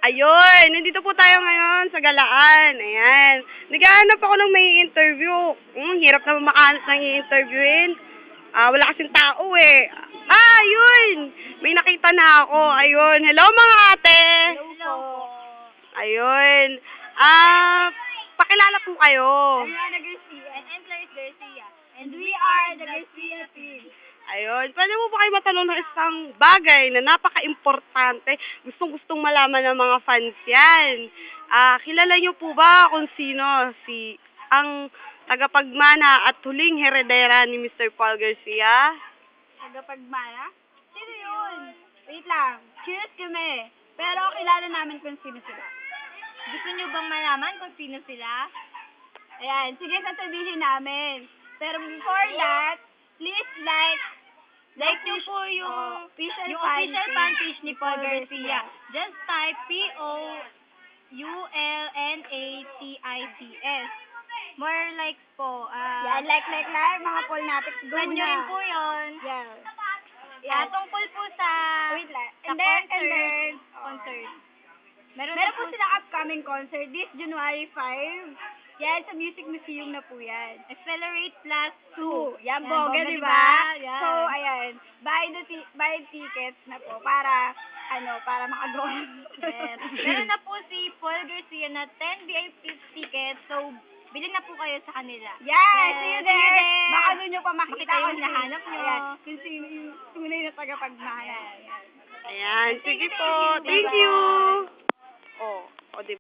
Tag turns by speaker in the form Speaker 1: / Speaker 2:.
Speaker 1: Ayun, nandito po tayo ngayon sa Galaan. Ayan. Naghahanap ako ng may interview. Hirap naman makahanap ng i-interviewin. Wala kasing tao eh. Ayun! May nakita na ako. Ayun. Hello mga ate!
Speaker 2: Hello po.
Speaker 1: Ayun. Pakilala po kayo.
Speaker 2: Ariana Garcia and Clarice Garcia. And we are the Garcia team.
Speaker 1: Ayun. Pwede mo ba kayo matanong ng isang bagay na napaka-importante? Gustong-gustong malaman ng mga fans yan. Kilala niyo po ba kung sino ang tagapagmana at huling heredera ni Mr. Paul Garcia?
Speaker 2: Tagapagmana? Sino yun? Wait lang. Curious kami. Pero kilala namin kung sino sila. Gusto niyo bang malaman kung sino sila? Ayan. Sige, sasabihin namin. Pero before that, please like niyo po yung official fan page ni Paul Garcia. Just type POULNATIPS. More likes po. Yan, like, mga Paul Natics. Go na. Nyo rin po yun. Yeah. Tungkol po sa wait lang. Concert. Meron po silang upcoming concert this January 5. Yan, sa Music Museum na po yan. Accelerate Plus 2. Yan, boga, di ba? Yan. So, ayan. Buy tickets na po para makagawa. Yes. Meron na po si Paul Garcia na 10 VIP tickets. So, bilhin na po kayo sa kanila. Yes! See you there! Baka doon nyo pa makita yung nahanap nyo. Kung sino yung tunay na tagapagmana.
Speaker 1: Ayan. Sige po. Thank you.